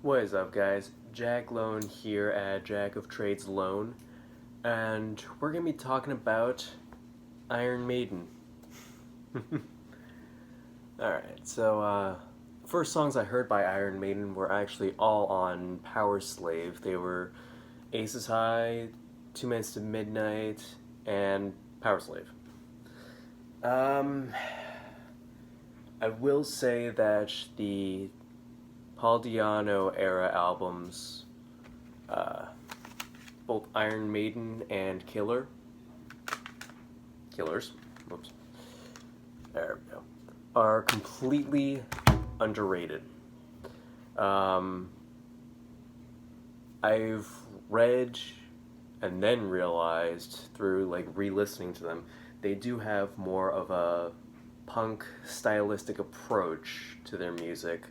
What is up, guys? Jack Lone here at Jack of Trades Lone, and we're gonna be talking about Iron Maiden. Alright, so, first songs I heard by Iron Maiden were actually all on Power Slave. They were A.S.S High, 2 Minutes to Midnight, and Power Slave. Um, I will say that the Paul Di'Anno era albums, uh, both Iron Maiden and Killers, whoops, there we go, are completely underrated. Um, I've read and then realized through re-listening to them, they do have more of a punk stylistic approach to their music.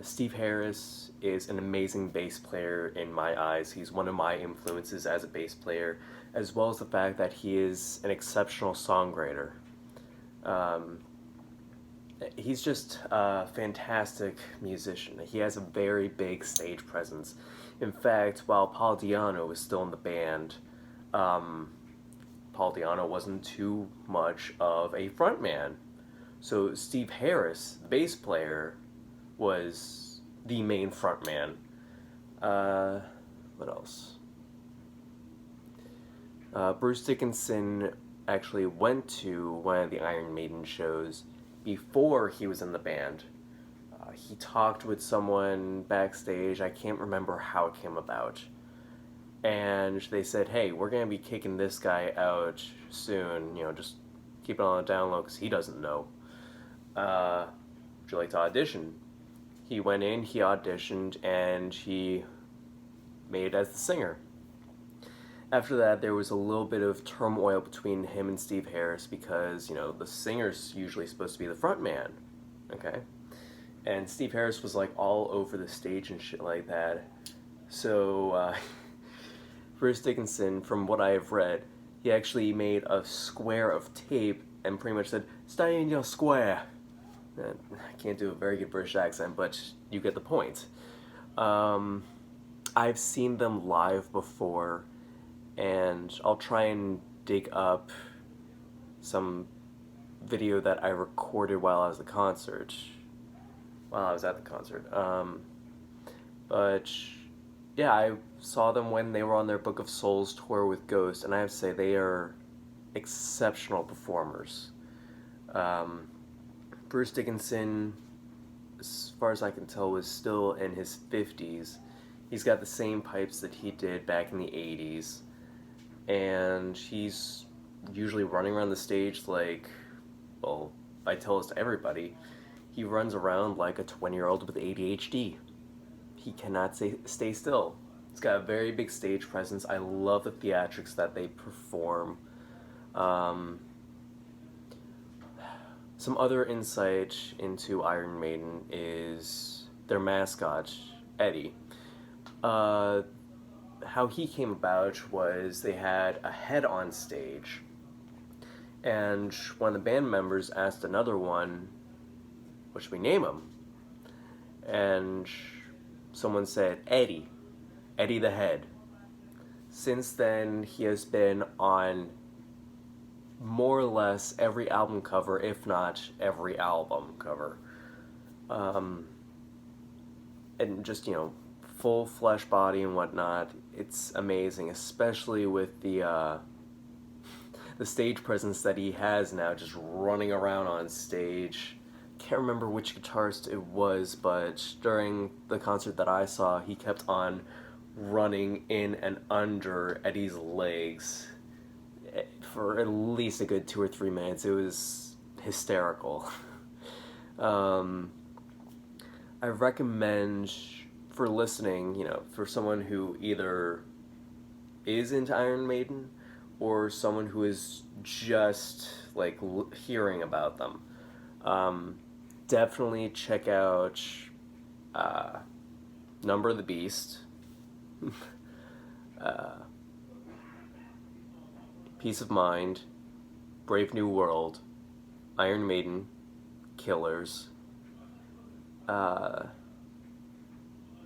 Steve Harris is an amazing bass player in my eyes. He's one of my influences as a bass player, as well as the fact that he is an exceptional songwriter. Um, he's just a fantastic musician. He has a very big stage presence. In fact, while Paul Di'Anno was still in the band, um, Paul Di'Anno wasn't too much of a frontman. So Steve Harris, the bass player, was the main frontman. Uh, what else? Bruce Dickinson actually went to one of the Iron Maiden shows before he was in the band. He talked with someone backstage. I can't remember how it came about. And they said, hey, we're going to be kicking this guy out soon. Just keep it on the down low because he doesn't know. Would you like to audition? He went in, he auditioned, and he made it as the singer. After that, there was a little bit of turmoil between him and Steve Harris because, the singer's usually supposed to be the front man, okay? And Steve Harris was, all over the stage and shit like that. So, Bruce Dickinson, from what I have read, he actually made a square of tape and pretty much said, stay in your square. I can't do a very good British accent, but you get the point. I've seen them live before, and I'll try and dig up some video that I recorded while I was at the concert. But yeah, I saw them when they were on their Book of Souls tour with Ghost, and I have to say they are exceptional performers. Bruce Dickinson, as far as I can tell, was still in his 50s. He's got the same pipes that he did back in the 80s. And he's usually running around the stage I tell this to everybody, he runs around like a 20-year-old with ADHD. He cannot stay still. He's got a very big stage presence. I love the theatrics that they perform. Some other insight into Iron Maiden is their mascot, Eddie. How he came about was they had a head on stage, and one of the band members asked another one, what should we name him? And someone said, Eddie the Head. Since then, he has been on more or less every album cover, if not every album cover. And just, full flesh body and whatnot. It's amazing, especially with the stage presence that he has now, just running around on stage. Can't remember which guitarist it was, but during the concert that I saw, he kept on running in and under Eddie's legs for at least a good 2 or 3 minutes. It was hysterical. I recommend for listening, for someone who either is into Iron Maiden or someone who is just hearing about them, definitely check out Number of the Beast, Peace of Mind, Brave New World, Iron Maiden, Killers,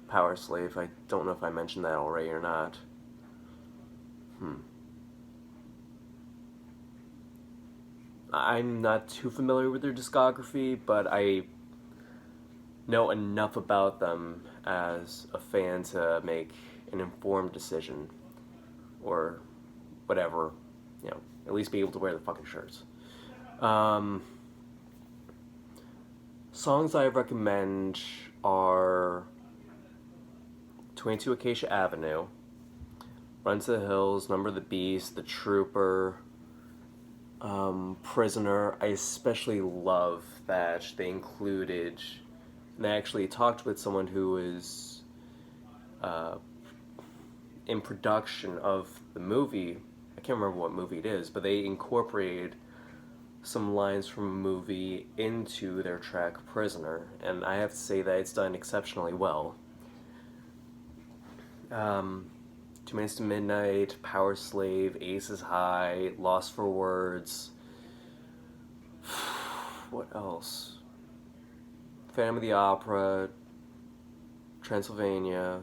Power Slave. I don't know if I mentioned that already or not. I'm not too familiar with their discography, but I know enough about them as a fan to make an informed decision, or whatever, you know, at least be able to wear the fucking shirts. Songs I recommend are 22 Acacia Avenue, Run to the Hills, Number of the Beast, The Trooper, Prisoner. I especially love that they included, and I actually talked with someone who was in production of the movie. I can't remember what movie it is, but they incorporated some lines from a movie into their track Prisoner, and I have to say that it's done exceptionally well. 2 Minutes to Midnight, Power Slave, A.S.S. High, Lost for Words. What else? Phantom of the Opera, Transylvania,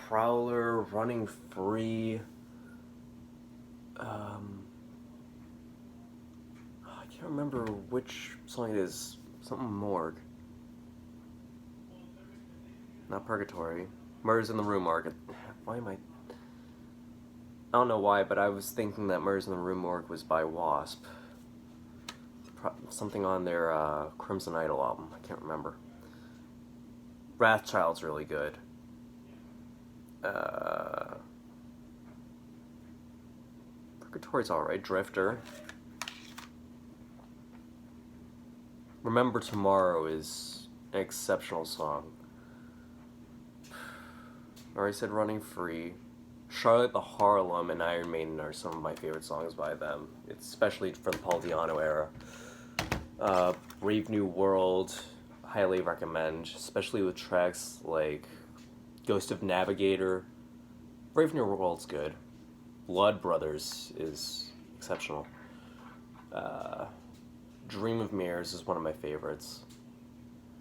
Prowler, Running Free. I can't remember which song it is. Something Morgue. Not Purgatory. Murders in the Rue Morgue. Why am I don't know why, but I was thinking that Murders in the Rue Morgue was by Wasp. Something on their Crimson Idol album. I can't remember. Wrathchild's really good. Purgatory's alright. Drifter. Remember Tomorrow is an exceptional song. I already said Running Free. Charlotte the Harlem and Iron Maiden are some of my favorite songs by them, especially for the Paul Di'Anno era. Brave New World, highly recommend, especially with tracks like Ghost of Navigator. Brave New World's good. Blood Brothers is exceptional. Dream of Mirrors is one of my favorites.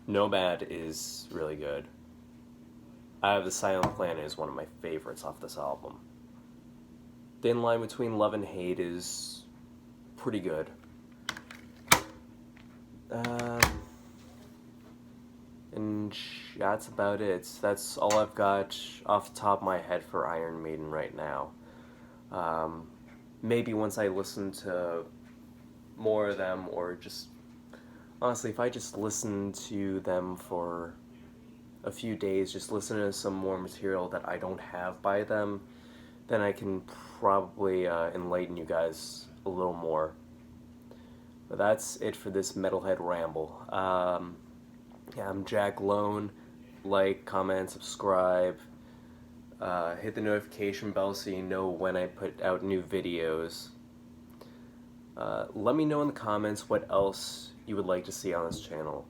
Nomad is really good. Eye of the Silent Planet is one of my favorites off this album. Thin Line Between Love and Hate is pretty good. And that's about it. That's all I've got off the top of my head for Iron Maiden right now. Maybe once I listen to more of them, or just honestly, if I just listen to them for a few days, just listen to some more material that I don't have by them, then I can probably enlighten you guys a little more. But that's it for this Metalhead Ramble. Yeah, I'm Jack Lone. Like, comment, subscribe. Hit the notification bell so you know when I put out new videos. Let me know in the comments what else you would like to see on this channel.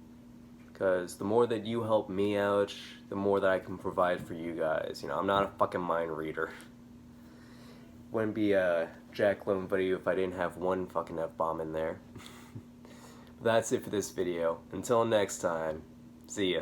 Because the more that you help me out, the more that I can provide for you guys. You know, I'm not a fucking mind reader. Wouldn't be a Jack Lone video if I didn't have one fucking F-bomb in there. That's it for this video. Until next time, see ya.